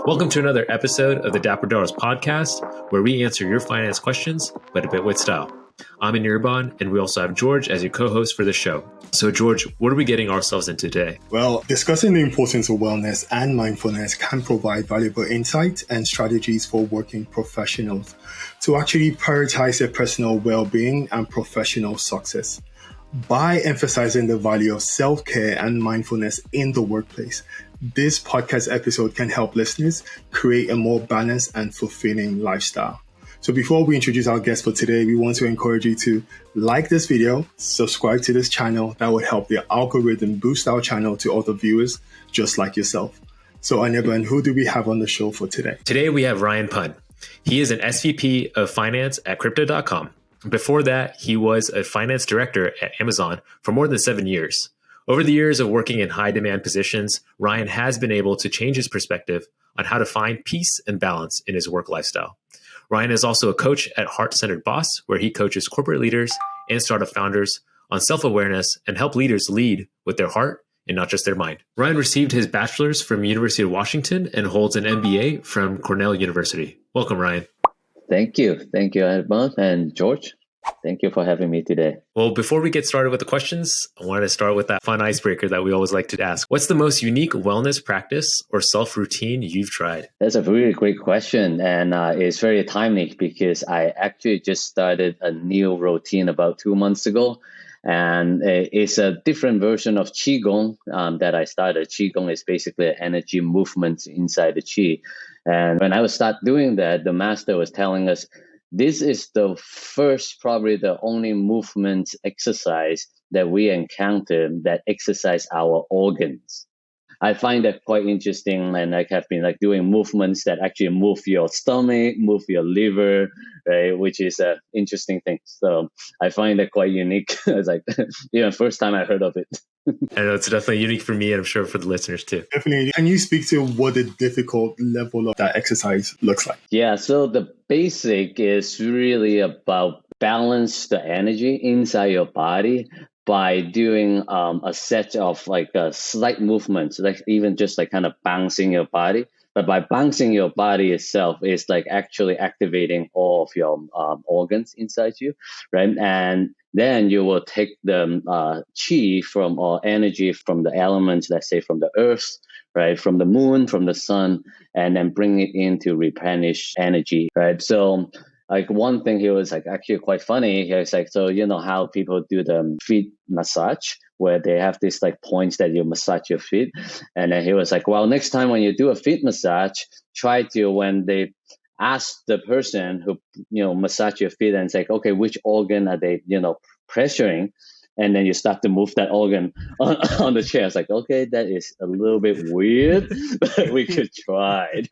Welcome to another episode of the Dapper Dollars podcast, where we answer your finance questions, but a bit with style. I'm Anirban, and we also have George as your co-host for the show. So George, what are we getting ourselves into today? Well, discussing the importance of wellness and mindfulness can provide valuable insight and strategies for working professionals to actually prioritize their personal well-being and professional success. By emphasizing the value of self-care and mindfulness in the workplace, this podcast episode can help listeners create a more balanced and fulfilling lifestyle. So before we introduce our guest for today, we want to encourage you to like this video, subscribe to this channel. That would help the algorithm boost our channel to other viewers just like yourself. So Anirban, who do we have on the show for today? Today we have Ryion Pun. He is an SVP of finance at crypto.com. Before that, he was a finance director at Amazon for more than 7 years. Over the years of working in high demand positions, Ryion has been able to change his perspective on how to find peace and balance in his work lifestyle. Ryion is also a coach at Heart-Centered Boss, where he coaches corporate leaders and startup founders on self-awareness and help leaders lead with their heart and not just their mind. Ryion received his bachelor's from University of Washington and holds an MBA from Cornell University. Welcome, Ryion. Thank you. Thank you, Anirban and George. Thank you for having me today. Well, before we get started with the questions, I wanted to start with that fun icebreaker that we always like to ask. What's the most unique wellness practice or self-routine you've tried? That's a really great question. And it's very timely because I actually just started a new routine about 2 months ago. And it's a different version of Qigong that I started. Qigong is basically an energy movement inside the Qi. And when I would start doing that, the master was telling us, this is the first, probably the only movement exercise that we encounter that exercise our organs. I find that quite interesting, and I have been doing movements that actually move your stomach, move your liver, right? Which is an interesting thing. So I find that quite unique. It's first time I heard of it. I know it's definitely unique for me, and I'm sure for the listeners too. Definitely. Can you speak to what the difficult level of that exercise looks like? Yeah, so the basic is really about balance the energy inside your body by doing a set of slight movements, even just kind of bouncing your body. But by bouncing your body itself is actually activating all of your organs inside you, right? And then you will take the qi from or energy from the elements, let's say from the earth, right, from the moon, from the sun, and then bring it in to replenish energy, right? So one thing he was actually quite funny. He was so you know how people do the feet massage where they have this points that you massage your feet. And then he was well, next time when you do a feet massage, try to, when they ask the person who, massage your feet and say, okay, which organ are they, pressuring? And then you start to move that organ on the chair. It's okay, that is a little bit weird, but we could try it.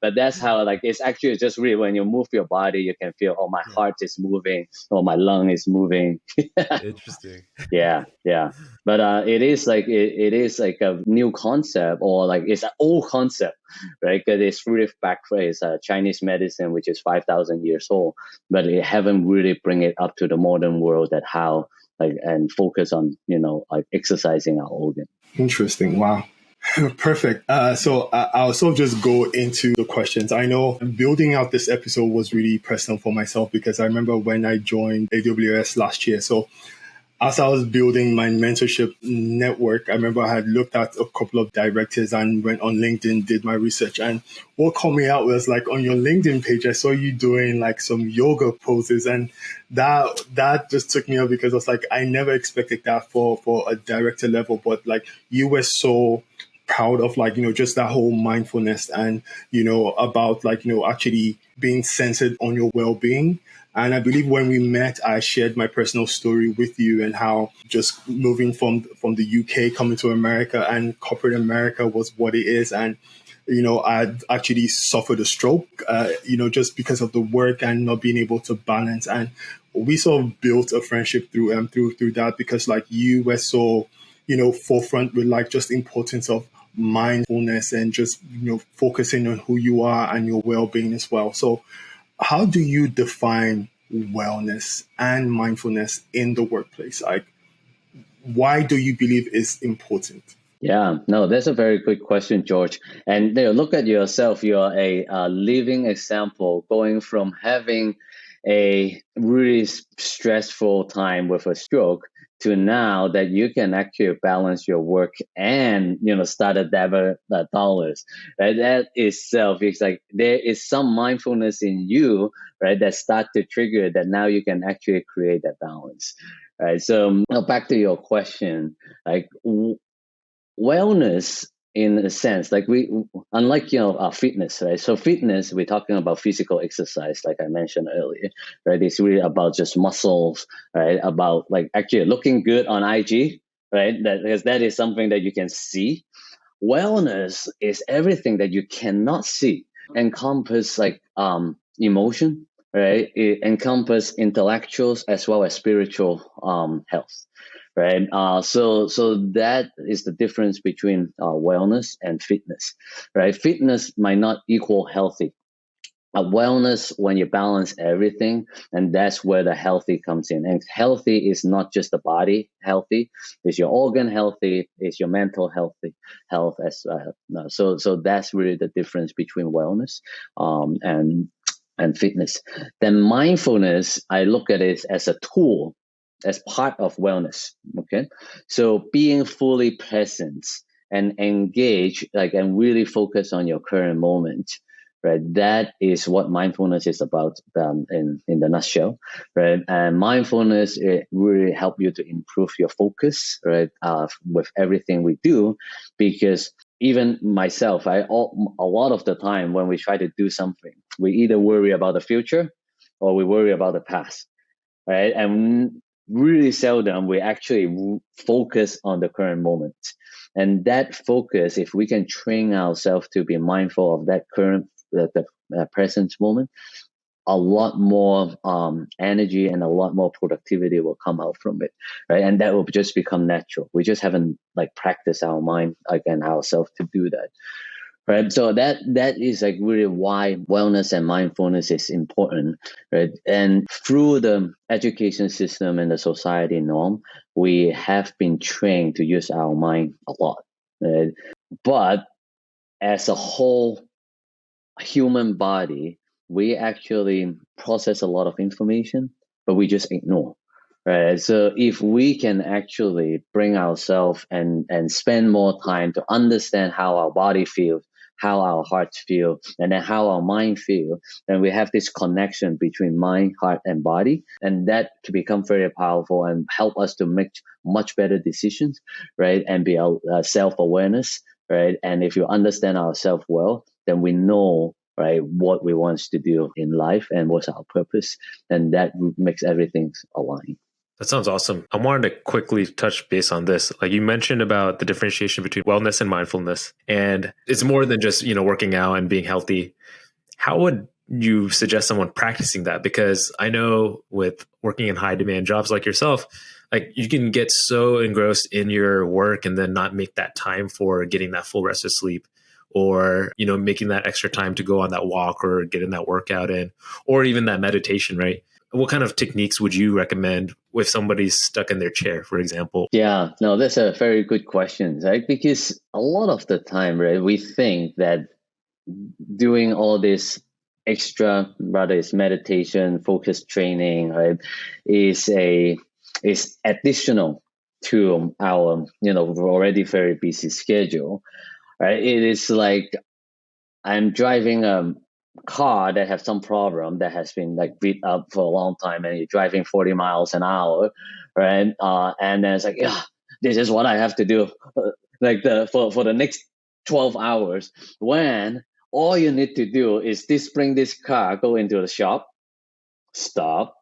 But that's how it's actually just really when you move your body, you can feel, oh, my heart is moving, or my lung is moving. Interesting. Yeah. But it is it is a new concept, or it's an old concept, right? Because it's really back it's Chinese medicine, which is 5,000 years old, but it haven't really bring it up to the modern world that how and focus on exercising our organ. Interesting. Wow. Perfect. So I'll sort of just go into the questions. I know building out this episode was really personal for myself because I remember when I joined AWS last year. So as I was building my mentorship network, I remember I had looked at a couple of directors and went on LinkedIn, did my research. And what caught me out was on your LinkedIn page, I saw you doing some yoga poses. And that just took me out because I was I never expected that for a director level. But you were so proud of just that whole mindfulness and, about actually being centered on your well-being. And I believe when we met, I shared my personal story with you and how just moving from the UK, coming to America, and corporate America was what it is. And, I actually suffered a stroke, just because of the work and not being able to balance. And we sort of built a friendship through that because you were so, forefront with just the importance of mindfulness and just, focusing on who you are and your well-being as well. So how do you define wellness and mindfulness in the workplace? Why do you believe it's important? Yeah, no, that's a very good question, George. And look at yourself. You're a living example, going from having a really stressful time with a stroke to now that you can actually balance your work and start a dabber dollars. Right? That itself is like there is some mindfulness in you, right, that start to trigger that now you can actually create that balance. Right. So now back to your question, like wellness in a sense, like we unlike our fitness, right? So fitness, we're talking about physical exercise, like I mentioned earlier, right? It's really about just muscles, right? About like actually looking good on IG, right? That because that is something that you can see. Wellness is everything that you cannot see. Encompass like emotion, right? It encompass intellectuals as well as spiritual health, right? So that is the difference between wellness and fitness, right? Fitness might not equal healthy. Wellness when you balance everything, and that's where the healthy comes in. And healthy is not just the body healthy; it's your organ healthy, it's your mental health as so that's really the difference between wellness and fitness. Then mindfulness, I look at it as a tool, as part of wellness. Okay, so being fully present and engage, like, and really focus on your current moment, right? That is what mindfulness is about, in the nutshell, right? And mindfulness, it really help you to improve your focus, right? With everything we do, because even myself, a lot of the time when we try to do something, we either worry about the future or we worry about the past, right? And really seldom we actually focus on the current moment. And that focus, if we can train ourselves to be mindful of that current, the present moment, a lot more energy and a lot more productivity will come out from it, right? And that will just become natural. We just haven't like practiced our mind, like, and ourselves to do that. Right. So that is like really why wellness and mindfulness is important. Right. And through the education system and the society norm, we have been trained to use our mind a lot. Right? But as a whole human body, we actually process a lot of information, but we just ignore. Right. So if we can actually bring ourselves and spend more time to understand how our body feels, how our hearts feel, and then how our mind feel, then we have this connection between mind, heart, and body, and that to become very powerful and help us to make much better decisions, right? And be self-awareness, right? And if you understand ourselves well, then we know, right, what we want to do in life and what's our purpose, and that makes everything align. That sounds awesome. I wanted to quickly touch base on this. Like you mentioned about the differentiation between wellness and mindfulness, and it's more than just, working out and being healthy. How would you suggest someone practicing that? Because I know with working in high demand jobs like yourself, like you can get so engrossed in your work and then not make that time for getting that full rest of sleep, or, making that extra time to go on that walk or getting that workout in, or even that meditation, right? What kind of techniques would you recommend if somebody's stuck in their chair, for example? Yeah, no, that's a very good question, right? Because a lot of the time, right, we think that doing all this extra, rather it's meditation, focus training, right, is additional to our already very busy schedule, right? It is like I'm driving a car that has some problem that has been like beat up for a long time, and you're driving 40 miles an hour, right? And then it's like, yeah, this is what I have to do, like for the next 12 hours. When all you need to do is bring this car, go into the shop, stop,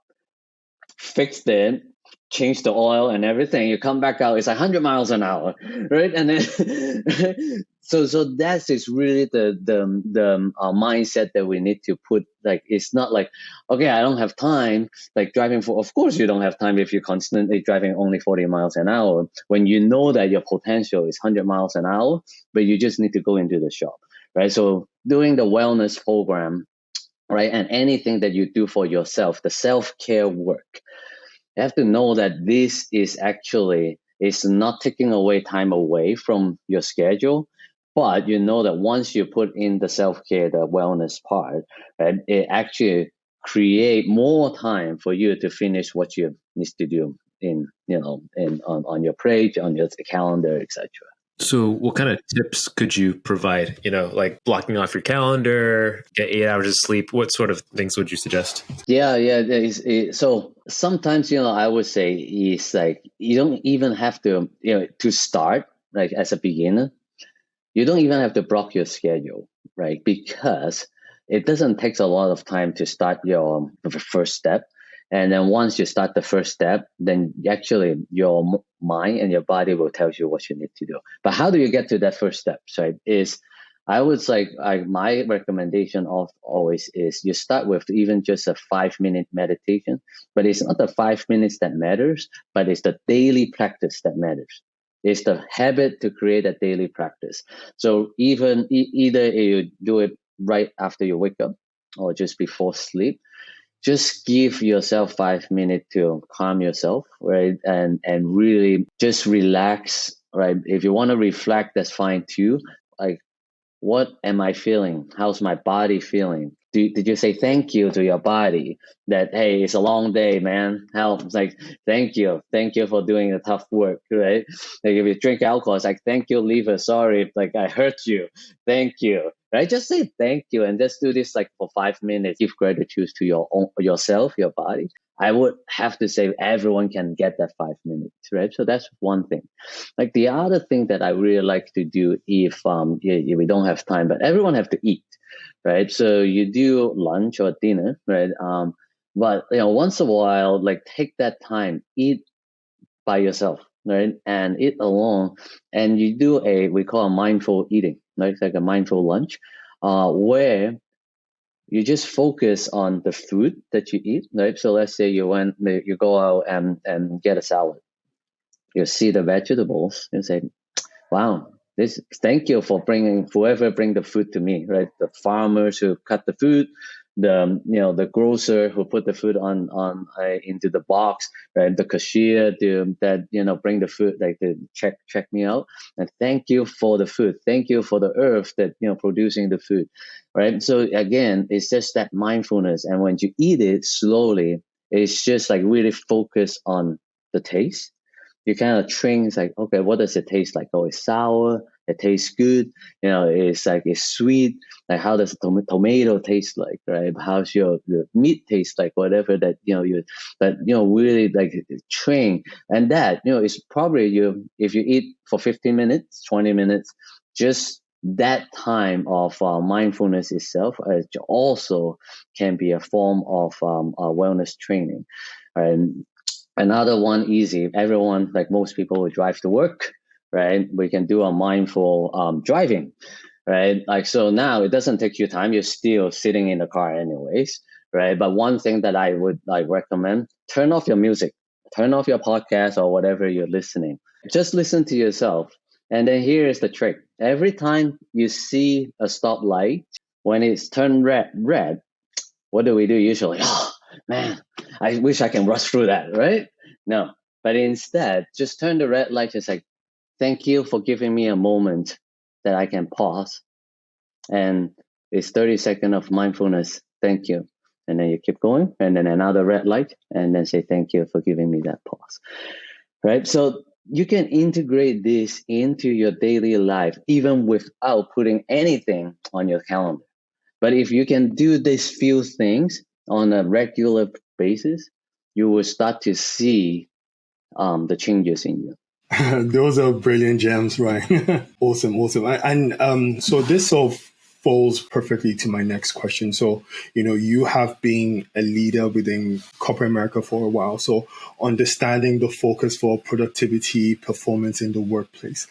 fixed it, change the oil and everything. You come back out, it's 100 miles an hour, right? And then so that is really the mindset that we need to put. Like, it's not like, okay, I don't have time. Like driving for, of course you don't have time if you're constantly driving only 40 miles an hour. When you know that your potential is 100 miles an hour, but you just need to go into the shop, right? So doing the wellness program, right, and anything that you do for yourself, the self-care work, you have to know that this is actually It's not taking away time away from your schedule, but you know that once you put in the self-care, the wellness part, right, it actually create more time for you to finish what you need to do in, on your plate, on your calendar, etc. So, what kind of tips could you provide? Like blocking off your calendar, get 8 hours of sleep. What sort of things would you suggest? Yeah, yeah. So sometimes, I would say it's like you don't even have to, to start, like as a beginner, you don't even have to block your schedule, right? Because it doesn't take a lot of time to start your first step. And then once you start the first step, then actually your mind and your body will tell you what you need to do. But how do you get to that first step? So I would say my recommendation of always is you start with even just a 5-minute meditation, but it's not the 5 minutes that matters, but it's the daily practice that matters. It's the habit to create a daily practice. So even either you do it right after you wake up or just before sleep, just give yourself 5 minutes to calm yourself, right? And really just relax, right? If you want to reflect, that's fine too. Like, what am I feeling? How's my body feeling? Did you say thank you to your body that, hey, it's a long day, man? Help. It's like, thank you. Thank you for doing the tough work, right? Like if you drink alcohol, it's like, thank you, liver. Sorry if like I hurt you. Thank you. Right? Just say thank you and just do this like for 5 minutes. Give gratitude to yourself, your body. I would have to say everyone can get that 5 minutes, right? So that's one thing. Like the other thing that I really like to do if we don't have time, but everyone have to eat, right? So you do lunch or dinner, right? But once in a while, like take that time, eat by yourself, right? And eat alone, and you do we call a mindful eating, right? It's like a mindful lunch, where you just focus on the food that you eat, right? So let's say you go out and get a salad. You see the vegetables and say, wow, thank you for bringing whoever bring the food to me, right? The farmers who cut the food, the grocer who put the food on into the box, right? The cashier that bring the food, like to check me out, and thank you for the food, thank you for the earth that producing the food, right? So again, it's just that mindfulness, and when you eat it slowly, it's just like really focus on the taste. You kind of train. It's like, okay, what does it taste like? Oh, it's sour. It tastes good. It's sweet. Like, how does tomato taste like, right? How's the meat taste like? Whatever that really like train. And that is probably if you eat for 15 minutes, 20 minutes, just that time of mindfulness itself also can be a form of wellness training, and another one, easy. Everyone, like most people, will drive to work, right? We can do a mindful driving, right? Like, so now it doesn't take you time. You're still sitting in the car anyways, right? But one thing that I would like recommend, turn off your music, turn off your podcast or whatever you're listening. Just listen to yourself. And then here is the trick. Every time you see a stoplight, when it's turned red, what do we do usually? Oh, man, I wish I can rush through that, right? No, but instead, just turn the red light. Just like, thank you for giving me a moment that I can pause. And it's 30 seconds of mindfulness. Thank you. And then you keep going, and then another red light, and then say, thank you for giving me that pause. Right? So you can integrate this into your daily life, even without putting anything on your calendar. But if you can do these few things on a regular basis, you will start to see the changes in you. Those are brilliant gems, right? Awesome. And so this sort of falls perfectly to my next question. So, you have been a leader within corporate America for a while. So understanding the focus for productivity, performance in the workplace.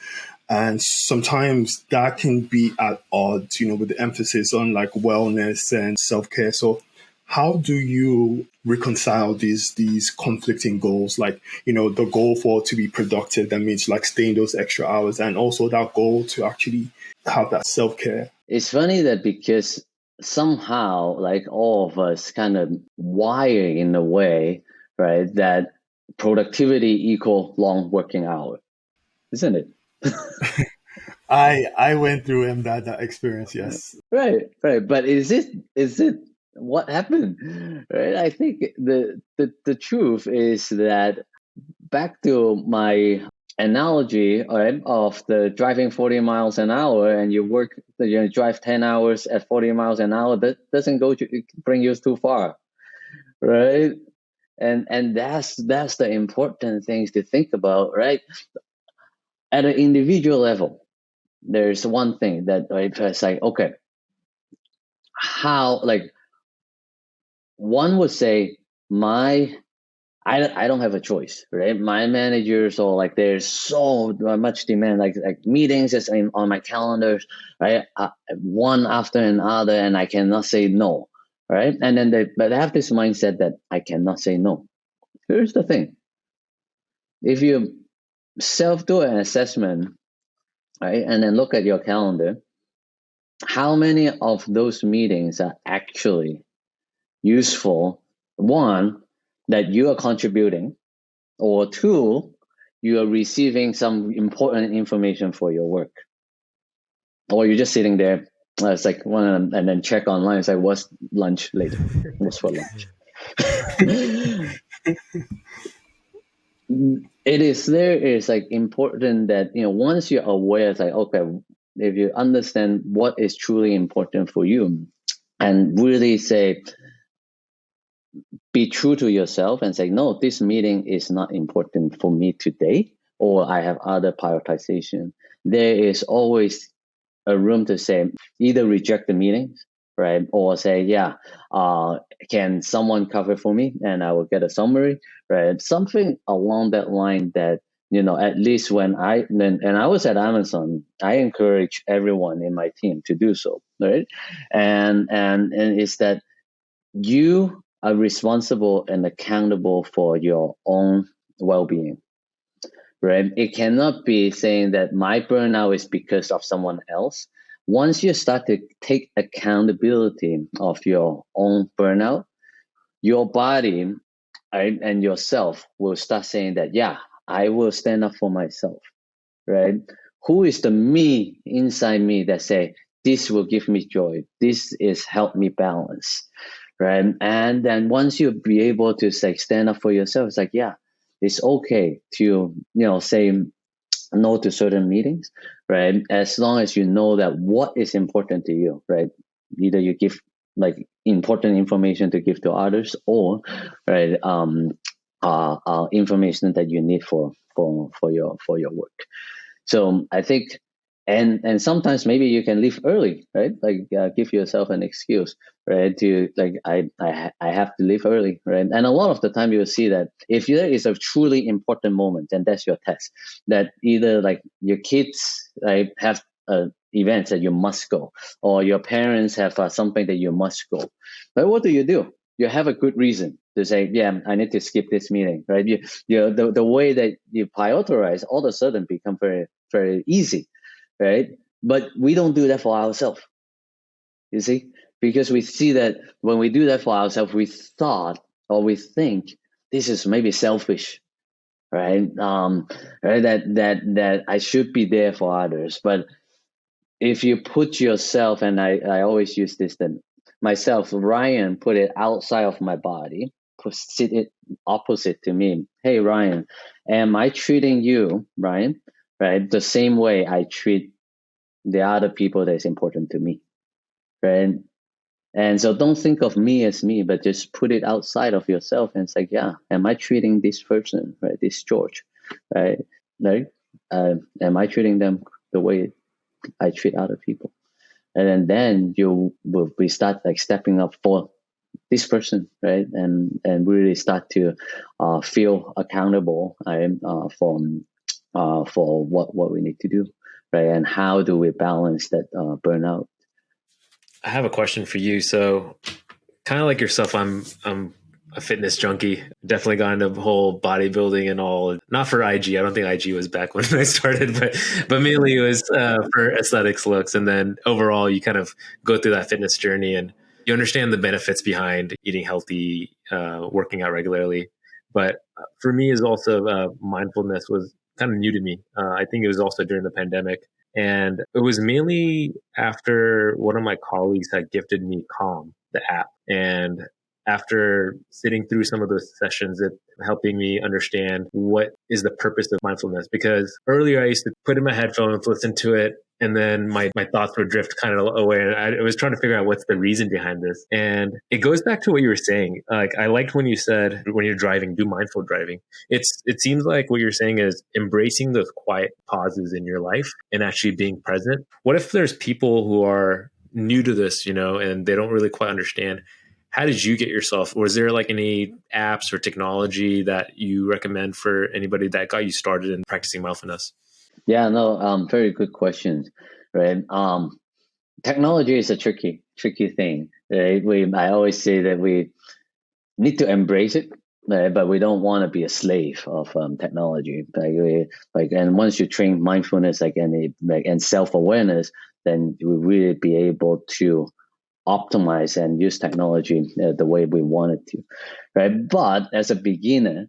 And sometimes that can be at odds, with the emphasis on like wellness and self-care. So how do you reconcile these conflicting goals? Like, the goal for to be productive, that means like staying those extra hours, and also that goal to actually have that self-care. It's funny that because somehow like all of us kind of wire in a way, right, that productivity equal long working hour, isn't it? I went through that experience. Yes. Right. But is it what happened? Right. I think the truth is that back to my analogy, right, of the driving 40 miles an hour and you drive 10 hours at 40 miles an hour, that doesn't bring you too far, right? And that's the important things to think about, right? At an individual level, there's one thing that, right, it's like, okay, how, like, one would say, my I don't have a choice, right? My managers, or like, there's so much demand, like meetings is on my calendars, right? One after another, and I cannot say no, right? And then but they have this mindset that I cannot say no. Here's the thing: if you self do an assessment, right, and then look at your calendar, how many of those meetings are actually useful? One, that you are contributing, or two, you are receiving some important information for your work, or you're just sitting there. It's like one, and then check online. It's like, what's lunch later? What's for lunch? It's like important that, once you're aware, it's like, okay, if you understand what is truly important for you, and really say, be true to yourself and say, no, this meeting is not important for me today, or I have other prioritization. There is always a room to say, either reject the meetings, right? Or say, yeah, can someone cover for me? And I will get a summary, right? Something along that line that, at least when I was at Amazon, I encourage everyone in my team to do so, right? And it's that you are responsible and accountable for your own well-being, right? It cannot be saying that my burnout is because of someone else. Once you start to take accountability of your own burnout, your body, right, and yourself will start saying that, yeah, I will stand up for myself, right? Who is the me inside me that say, this will give me joy, this is help me balance, right? And then once you be able to say, stand up for yourself, it's like, yeah, it's okay to, say no to certain meetings, right? As long as you know that what is important to you, right? Either you give like important information to give to others, or right, information that you need for your work. So I think, and sometimes maybe you can leave early, right? Like, give yourself an excuse, right? To like, I have to leave early, right? And a lot of the time you'll see that if there is a truly important moment, and that's your test, that either like your kids, right, have events that you must go, or your parents have something that you must go. But what do? You have a good reason to say, yeah, I need to skip this meeting, right? The way that you prioritize all of a sudden become very, very easy, right? But we don't do that for ourselves, you see, because we see that when we do that for ourselves, we thought, or we think, this is maybe selfish, right? Right? That I should be there for others. But if you put yourself, and I always use this, then myself, Ryion, put it outside of my body, sit it opposite to me. Hey, Ryion, am I treating you, Ryion, right, the same way I treat the other people that's important to me, right? And so don't think of me as me, but just put it outside of yourself and say, yeah, am I treating this person, right, this George, right, right? Am I treating them the way I treat other people? And then you will be start like stepping up for this person, right? And really start to feel accountable, right, for what we need to do, right? And how do we balance that burnout? I have a question for you. So, kind of like yourself, I'm a fitness junkie. Definitely got into the whole bodybuilding and all. Not for IG. I don't think IG was back when I started, but mainly it was for aesthetics looks. And then overall, you kind of go through that fitness journey and you understand the benefits behind eating healthy, working out regularly. But for me, is also mindfulness was kind of new to me. I think it was also during the pandemic. And it was mainly after one of my colleagues had gifted me Calm, the app. And after sitting through some of those sessions, it helping me understand what is the purpose of mindfulness. Because earlier I used to put in my headphones, listen to it, and then my thoughts would drift kind of away. And I was trying to figure out what's the reason behind this. And it goes back to what you were saying. Like, I liked when you said, when you're driving, do mindful driving. It seems like what you're saying is embracing those quiet pauses in your life and actually being present. What if there's people who are new to this, and they don't really quite understand? How did you get yourself? Was there like any apps or technology that you recommend for anybody that got you started in practicing mindfulness? Yeah, no, very good questions, right? Technology is a tricky thing, right? I always say that we need to embrace it, right? But we don't want to be a slave of technology. And once you train mindfulness, and self awareness, then you will really be able to optimize and use technology the way we want it to, right? But as a beginner,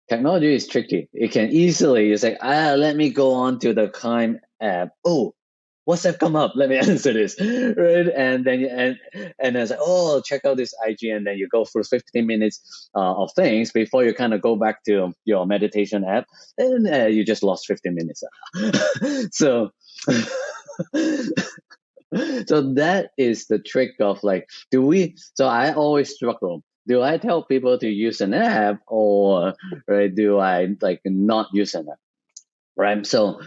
technology is tricky. It can easily, it's like, let me go on to the Time app. Oh, WhatsApp come up. Let me answer this, right? And then and then it's like, oh, check out this IG, and then you go through 15 minutes of things before you kind of go back to your meditation app, and you just lost 15 minutes. So, so that is the trick of like, do we? So I always struggle. Do I tell people to use an app, or right, do I like not use an app? Right. So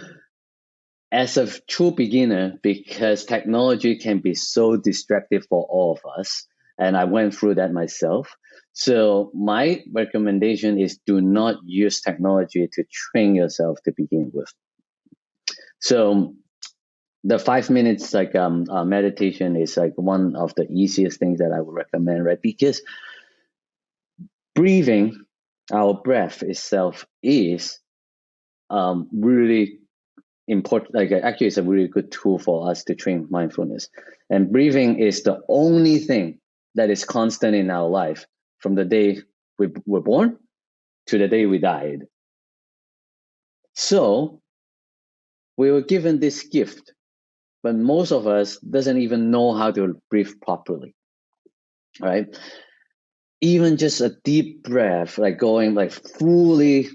as a true beginner, because technology can be so distractive for all of us, and I went through that myself. So my recommendation is do not use technology to train yourself to begin with. So the 5 minutes meditation is like one of the easiest things that I would recommend, right? Because breathing, our breath itself is really important. Like, actually, it's a really good tool for us to train mindfulness. And breathing is the only thing that is constant in our life from the day we were born to the day we died. So we were given this gift, but most of us doesn't even know how to breathe properly, right? Even just a deep breath, like going like fully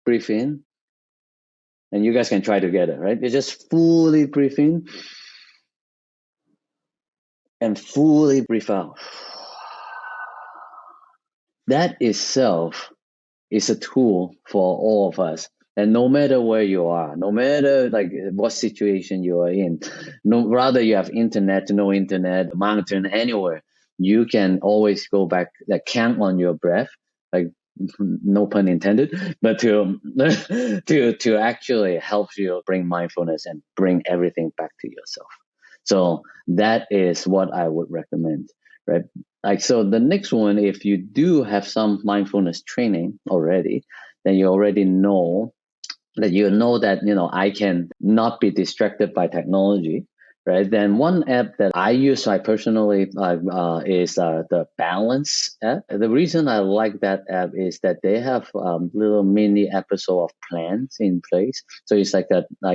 breathe in, and you guys can try together, right? You just fully breathe in and fully breathe out. That itself is a tool for all of us. And no matter where you are, no matter like what situation you are in, no rather you have internet, no internet, mountain, anywhere, you can always go back, like count on your breath, like no pun intended, but to to actually help you bring mindfulness and bring everything back to yourself. So that is what I would recommend, right? Like, so the next one, if you do have some mindfulness training already, then you already know that I can not be distracted by technology, right? Then one app that I use, I personally is the Balance app. The reason I like that app is that they have little mini episode of plans in place. So it's like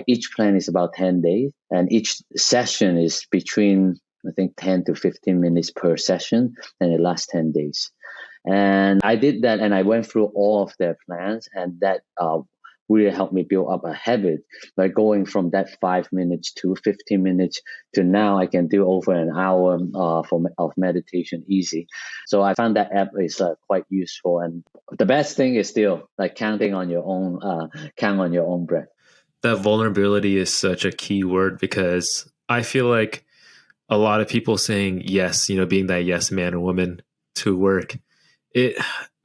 each plan is about 10 days, and each session is between, I think, 10 to 15 minutes per session, and it lasts 10 days. And I did that, and I went through all of their plans, and that really helped me build up a habit, like going from that 5 minutes to 15 minutes to now I can do over an hour of meditation easy. So I found that app is quite useful. And the best thing is still like count on your own breath. That vulnerability is such a key word, because I feel like a lot of people saying yes, being that yes man or woman to work,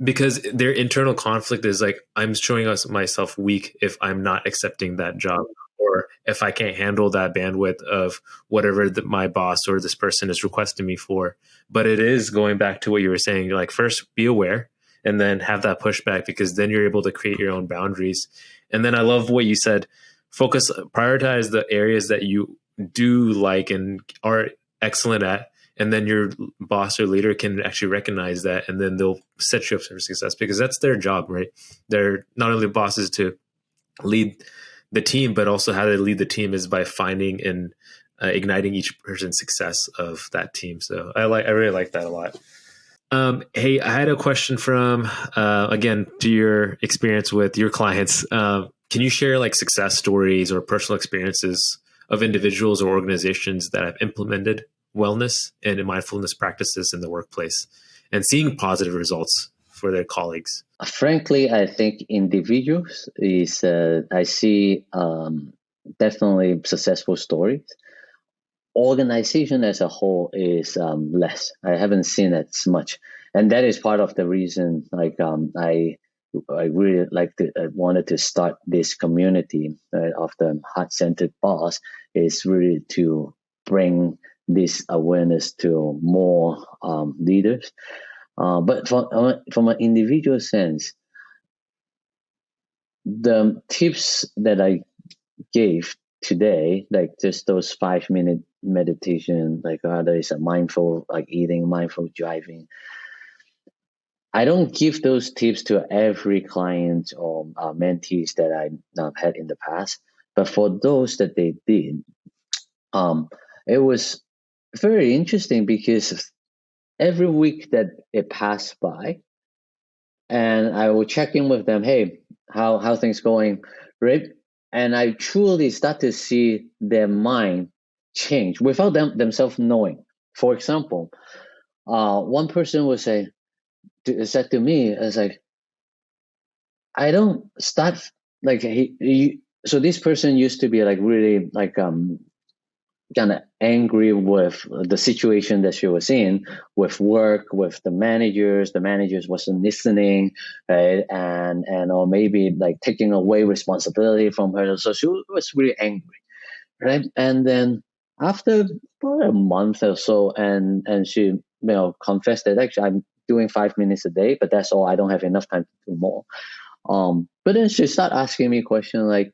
because their internal conflict is like, I'm showing myself weak if I'm not accepting that job, or if I can't handle that bandwidth of whatever my boss or this person is requesting me for. But it is going back to what you were saying, like, first be aware and then have that pushback, because then you're able to create your own boundaries. And then I love what you said, prioritize the areas that you do like and are excellent at, and then your boss or leader can actually recognize that, and then they'll set you up for success, because that's their job, right? They're not only bosses to lead the team, but also how they lead the team is by finding and igniting each person's success of that team. So I really like that a lot. Hey, I had a question from, again, to your experience with your clients. Can you share like success stories or personal experiences of individuals or organizations that have implemented wellness and mindfulness practices in the workplace and seeing positive results for their colleagues? Frankly, I think individuals is, I see definitely successful stories. Organization as a whole is less. I haven't seen it as much, and that is part of the reason. I really wanted to start this community of the heart-centered boss, is really to bring this awareness to more leaders. But from an individual sense, the tips that I gave today, like just those 5-minute meditation, like whether it's a mindful like eating, mindful driving, I don't give those tips to every client or mentees that I had in the past. But for those that they did, it was very interesting, because every week that it passed by, and I will check in with them. Hey, how things going, right? And I truly start to see their mind change without themselves knowing. For example, one person would say, said to me, "It's like I don't start like so this person used to be like really like kind of angry with the situation that she was in, with work, with the managers. The managers wasn't listening, right? And or maybe like taking away responsibility from her. So she was really angry, right? And then after about a month or so, and she confessed that actually I'm doing 5 minutes a day, but that's all. I don't have enough time to do more. But then she started asking me questions like,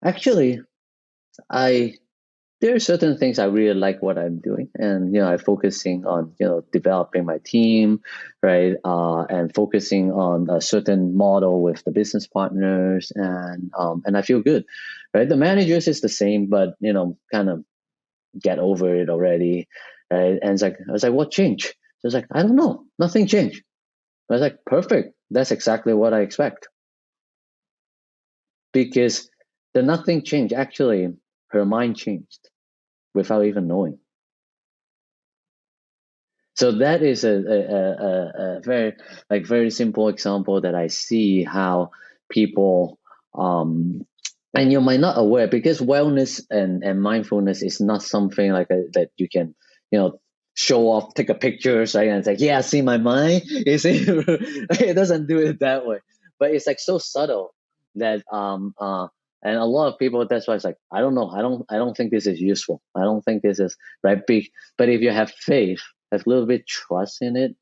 actually, there are certain things I really like what I'm doing, and I'm focusing on developing my team, right, and focusing on a certain model with the business partners, and I feel good, right. The managers is the same, but kind of get over it already, right. And I was like, what changed? So it's like, I don't know, nothing changed. I was like, perfect. That's exactly what I expect, because the nothing changed. Actually, her mind changed without even knowing. So that is a very simple example that I see how people and you might not aware, because wellness and mindfulness is not something like that you can show off, take a picture, right, and it's like, yeah, see my mind. You see, it doesn't do it that way, but it's like so subtle that and a lot of people, that's why it's like, I don't know, I don't think this is useful. I don't think this is right big. But if you have faith, have a little bit trust in it,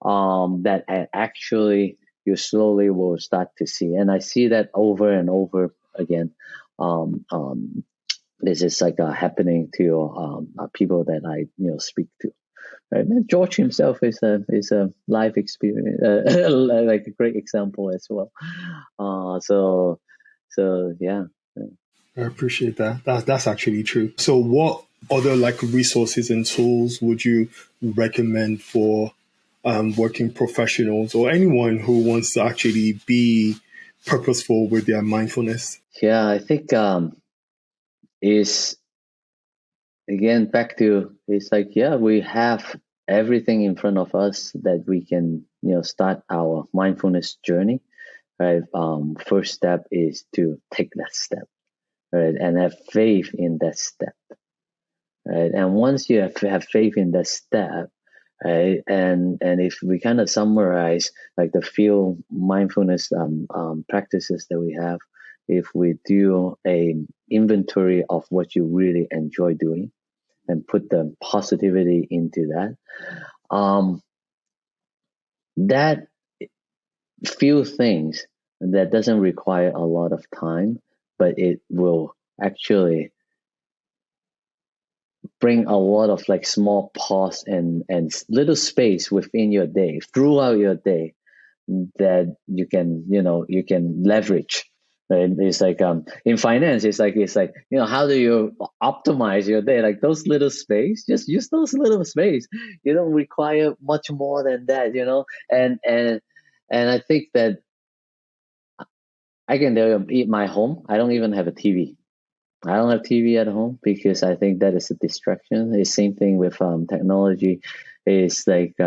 that actually you slowly will start to see. And I see that over and over again. This is like happening to people that I speak to. Right? And George himself is a life experience, like a great example as well. So yeah. I appreciate that. That's actually true. So what other like resources and tools would you recommend for working professionals or anyone who wants to actually be purposeful with their mindfulness? Yeah, I think is again back to, it's like, yeah, we have everything in front of us that we can start our mindfulness journey, right. First step is to take that step, right, and have faith in that step, right. And once you have faith in that step, right, and if we kind of summarize like the few mindfulness practices that we have, if we do a inventory of what you really enjoy doing and put the positivity into that, that few things that doesn't require a lot of time, but it will actually bring a lot of like small pause and little space within your day, throughout your day, that you can, you can leverage. Right? It's like in finance, it's like how do you optimize your day? Like those little space, just use those little space. You don't require much more than that, and I think that I can tell you, eat my home. I don't even have a TV. I don't have TV at home because I think that is a distraction. The same thing with technology. It's like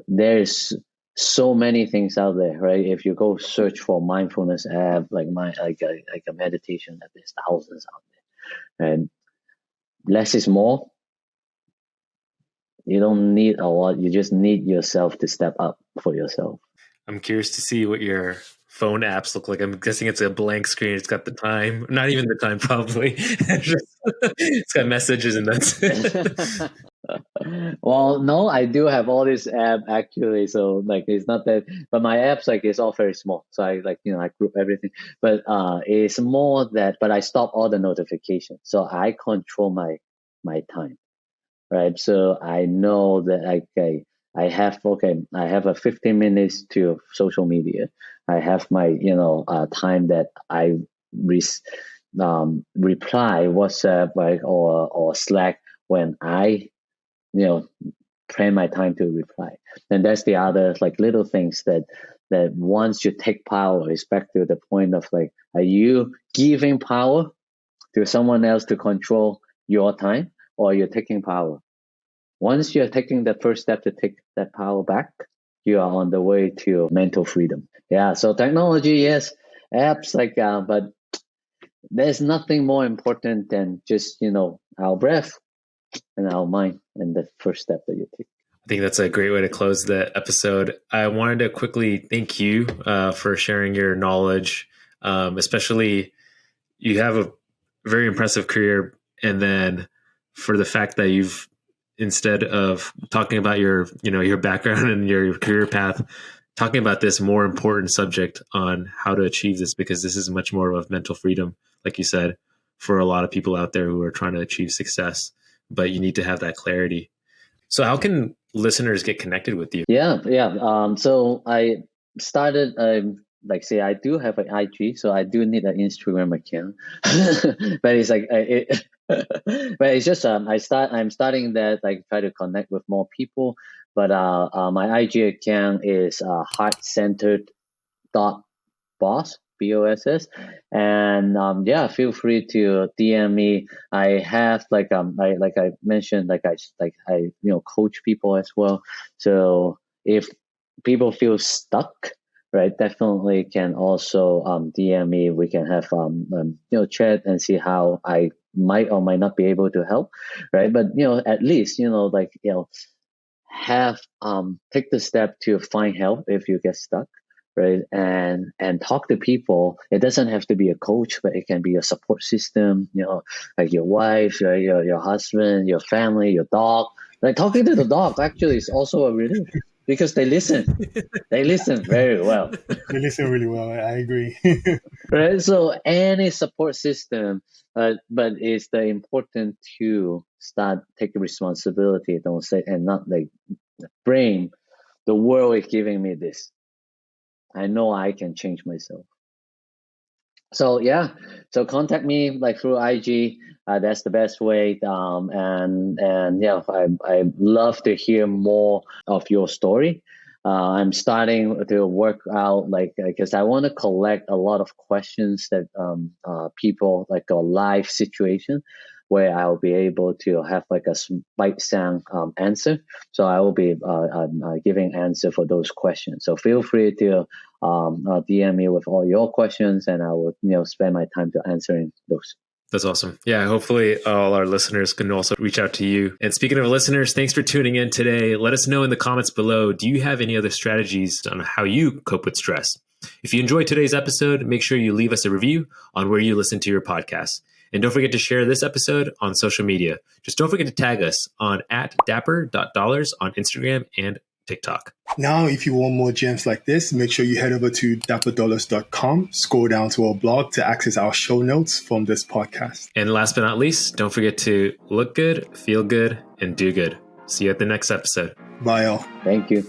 there's so many things out there, right? If you go search for mindfulness app, like a meditation app, there's thousands out there. And less is more. You don't need a lot. You just need yourself to step up for yourself. I'm curious to see what your phone apps look like. I'm guessing it's a blank screen. It's got the time, not even the time, probably. It's got messages and that's it. Well, no, I do have all this app actually. So like, it's not that, but my apps, like, it's all very small. So I I group everything, but it's more that, but I stop all the notifications. So I control my time, right? So I know that I have a 15 minutes to social media. I have my, time that I reply WhatsApp, like, or Slack when I, plan my time to reply. And that's the other, like, little things that once you take power, it's back to the point of like, are you giving power to someone else to control your time, or you're taking power? Once you're taking the first step to take that power back, you are on the way to mental freedom. Yeah. So technology, yes, apps, like, but there's nothing more important than just, our breath and our mind, and the first step that you take. I think that's a great way to close the episode. I wanted to quickly thank you for sharing your knowledge, especially you have a very impressive career. And then for the fact that you've, instead of talking about your background and your career path, talking about this more important subject on how to achieve this, because this is much more of mental freedom, like you said, for a lot of people out there who are trying to achieve success, but you need to have that clarity. So how can listeners get connected with you? Yeah. So I started, I do have an IG, so I do need an Instagram account, but it's like, but it's just, I'm starting that, like, try to connect with more people, but my IG account is heart-centered dot boss, BOSS, and feel free to DM me. I have, I mentioned, I coach people as well. So if people feel stuck, right, definitely can also DM me. We can have chat and see how I might or might not be able to help, right? But at least have take the step to find help if you get stuck, right? And talk to people. It doesn't have to be a coach, but it can be a support system, like your wife, your husband, your family, your dog. Like, talking to the dog actually is also a relief, because they listen. They listen very well. They listen really well. I agree. Right? So any support system, but it's the important to start taking responsibility. Don't say, and not like, brain, the world is giving me this. I know I can change myself. So yeah, so contact me, like, through IG. That's the best way. And yeah, I love to hear more of your story. I'm starting to work out, like, because I want to collect a lot of questions that people, like, a live situation where I'll be able to have, like, a bite sound answer. So I will be giving answer for those questions. So feel free to DM me with all your questions, and I will spend my time to answering those. That's awesome. Yeah, hopefully all our listeners can also reach out to you. And speaking of listeners, thanks for tuning in today. Let us know in the comments below, do you have any other strategies on how you cope with stress? If you enjoyed today's episode, make sure you leave us a review on where you listen to your podcast. And don't forget to share this episode on social media. Just don't forget to tag us on @dapper.dollars on Instagram and TikTok. Now, if you want more gems like this, make sure you head over to dapperdollars.com, scroll down to our blog to access our show notes from this podcast. And last but not least, don't forget to look good, feel good, and do good. See you at the next episode. Bye, all. Thank you.